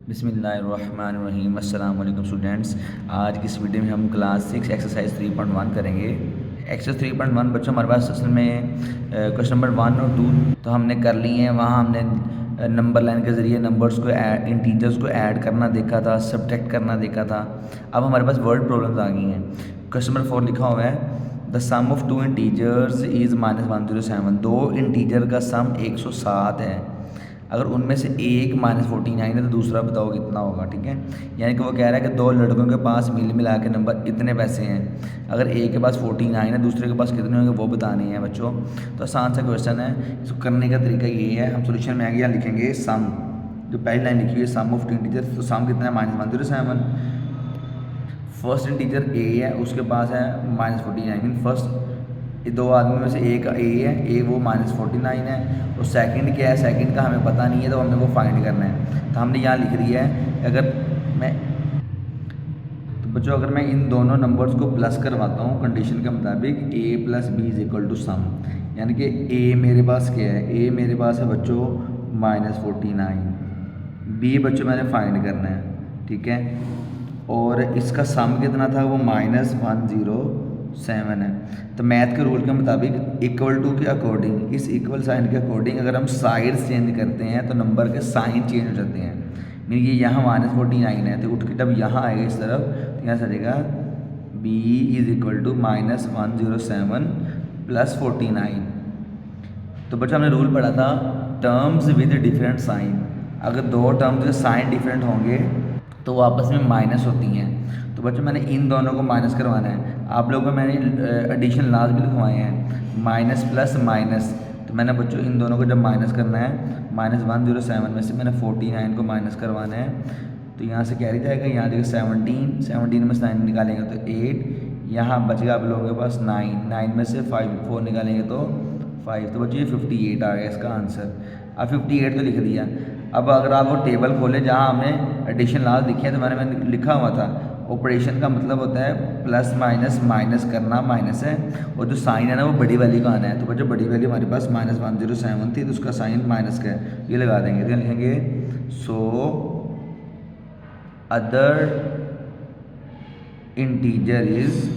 बिस्मिल्लाहिर्रहमानिर्रहीम। अस्सलाम वालेकुम स्टूडेंट्स। आज की इस वीडियो में हम क्लास 6 एक्सरसाइज 3.1 करेंगे। एक्सरसाइज 3.1 बच्चों हमारे पास असल में क्वेश्चन नंबर 1 और 2 तो हमने कर लिए हैं। वहाँ हमने नंबर लाइन के ज़रिए नंबर्स को इंटीजर्स को ऐड करना देखा था, सब्ट्रैक्ट करना देखा था। अब हमारे पास वर्ड प्रॉब्लम्स आ गई हैं। क्वेश्चन नंबर 4 लिखा हुआ है the sum of two integers is -107। दो इंटीजर का सम 107 है। अगर उनमें से एक -49 है तो दूसरा बताओ कितना होगा। ठीक है, यानी कि वो कह रहा है कि दो लड़कों के पास मिला के नंबर इतने पैसे हैं। अगर एक के पास 49 है, दूसरे के पास कितने होंगे वो बताने हैं बच्चों। तो आसान सा क्वेश्चन है, इसको करने का तरीका ये है। हम सोल्यूशन में आगे यहाँ लिखेंगे सम, जो पहली लाइन लिखी हुई है सम ऑफ टू इंटीजर्स, तो सम कितना है -107। फर्स्ट इंटीजर ए है, उसके पास है -49। मीन फर्स्ट दो आदमी में से एक ए है, ए वो -49 है। और सेकंड क्या है, सेकंड का हमें पता नहीं है, तो हमने वो फाइंड करना है। तो हमने यहाँ लिख दिया है अगर मैं तो बच्चों अगर मैं इन दोनों नंबर्स को प्लस करवाता हूँ कंडीशन के मुताबिक a + b = सम, यानी कि a मेरे पास क्या है, a मेरे पास है बच्चों -49, b बच्चों मैंने फाइंड करना है। ठीक है, और इसका सम कितना था, वो -107 है। तो मैथ के रूल के मुताबिक इक्वल टू के अकॉर्डिंग, इस इक्वल साइन के अकॉर्डिंग अगर हम साइड्स चेंज करते हैं तो नंबर के साइन चेंज हो जाते हैं। मीन ये यहाँ -49 है तो उठ के जब यहाँ आएगा इस तरफ तो यहाँ से आएगा b = -107 + 49। तो बच्चा हमने रूल पढ़ा था टर्म्स विद डिफरेंट साइन। अगर दो टर्म्स के साइन डिफरेंट होंगे तो वो आपस में माइनस होती हैं। तो बच्चों मैंने इन दोनों को माइनस करवाना है। आप लोगों को मैंने एडिशन लास्ट भी लिखवाए हैं, माइनस प्लस माइनस। तो मैंने बच्चों इन दोनों को जब माइनस करना है, -107 में से मैंने 49 को माइनस करवाना है। तो यहाँ से कैरी जाएगा, यहाँ देखिए 17 में से 9 निकालेंगे तो 8, यहाँ बचेगा आप लोगों के पास 9 में से 4 निकालेंगे तो 5। तो बच्चों ये 58 आ गया इसका आंसर। अब 58 तो लिख दिया। अब अगर आप वो टेबल खोलें जहाँ हमने एडिशन लास्ट लिखी है, तो मैंने लिखा हुआ था ऑपरेशन का मतलब होता है प्लस माइनस, माइनस करना माइनस है, और जो साइन है ना वो बड़ी वाली का आना है। तो बच्चों बड़ी वाली हमारे पास -107 थी तो उसका साइन माइनस का है, ये लगा देंगे। तो लिखेंगे सो अदर इंटीजर इज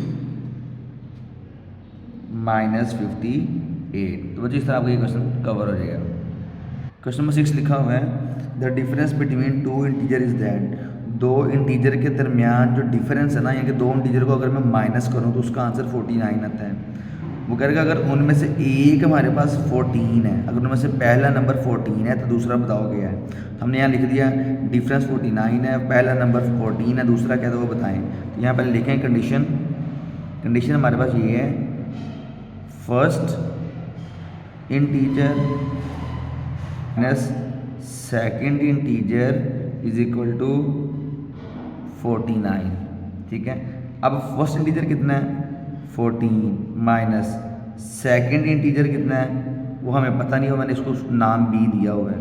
-58। तो बच्चों इस तरह आपका ये क्वेश्चन कवर हो जाएगा। क्वेश्चन नंबर 6 लिखा हुआ है the difference between two integer is that. दो इंटीजर के दरमियान जो डिफरेंस है ना, यानी कि दो इंटीजर को अगर मैं माइनस करूँ तो उसका आंसर 49 आता है। वो कह रहा है अगर उनमें से एक हमारे पास 14 है, अगर उनमें से पहला नंबर 14 है तो दूसरा बताओ क्या है। तो हमने यहाँ लिख दिया डिफरेंस 49 है, पहला नंबर 14 है, दूसरा क्या था वो बताएं। तो यहाँ पहले लिखें कंडीशन। कंडीशन हमारे पास ये है first integer minus second integer = 49। ठीक है, अब फर्स्ट इंटीजर कितना है 14 माइनस सेकेंड इंटीजर कितना है वो हमें पता नहीं हो, मैंने इसको नाम b दिया हुआ है,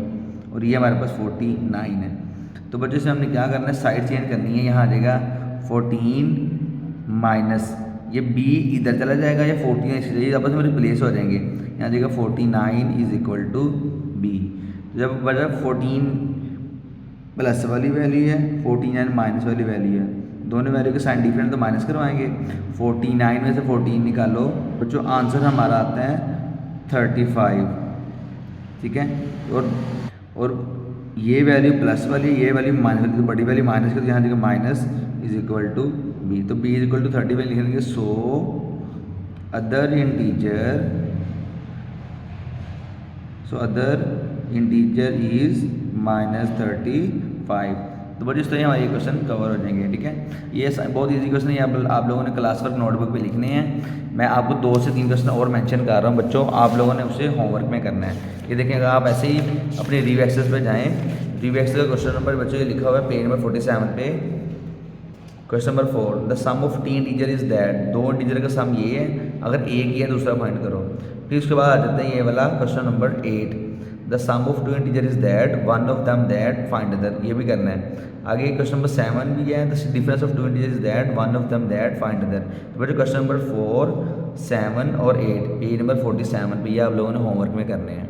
और ये हमारे पास 49 है। तो बच्चों से हमने क्या करना है, साइड चेंज करनी है। यहाँ आ जाएगा 14 माइनस ये b इधर चला जाएगा, या 14 इसलिए आपस में रिप्लेस हो जाएंगे। यहाँ आ जाएगा 49 = b। जब बचा 14 प्लस वाली वैल्यू है, 49 माइनस वाली वैल्यू है, दोनों वैल्यू के साइन डिफरेंट तो माइनस करवाएंगे। 49 में से 14 निकालो, बच्चों आंसर हमारा आता है 35। ठीक है, और ये वैल्यू प्लस वाली, ये वैल्यू माइनस वाली, तो बड़ी वाली माइनस कर, तो यहाँ देखिए माइनस = b। तो b = 35 लिख देंगे। So other integer is -35। तो बच्चों इस तरह हमारे क्वेश्चन कवर हो जाएंगे। ठीक है, ये बहुत इजी क्वेश्चन है, आप लोगों ने क्लास वर्क नोटबुक पे लिखने हैं। मैं आपको 2 से 3 क्वेश्चन और मेंशन कर रहा हूँ बच्चों, आप लोगों ने उसे होमवर्क में करना है। ये देखें, अगर आप ऐसे ही अपने रिव्यू एक्सेस पे जाएँ, रिव्यू एक्सेस का क्वेश्चन नंबर बच्चों ये लिखा हुआ है पेज नंबर 47 पे। Question number 4 the sum of two integer is that. दो इंटीजर का सम ये है, अगर एक ही है दूसरा फाइंड करो। फिर उसके बाद आ जाता है ये वाला question number 8 the sum of two integer is that, one of them that, find other. ये भी करना है। आगे क्वेश्चन नंबर 7 भी है the difference of two integer is that, one of them that, find other. तो बच्चों क्वेश्चन नंबर 4, 7 और 8 पेज नंबर 47 पे ये आप लोगों ने होमवर्क में करने हैं।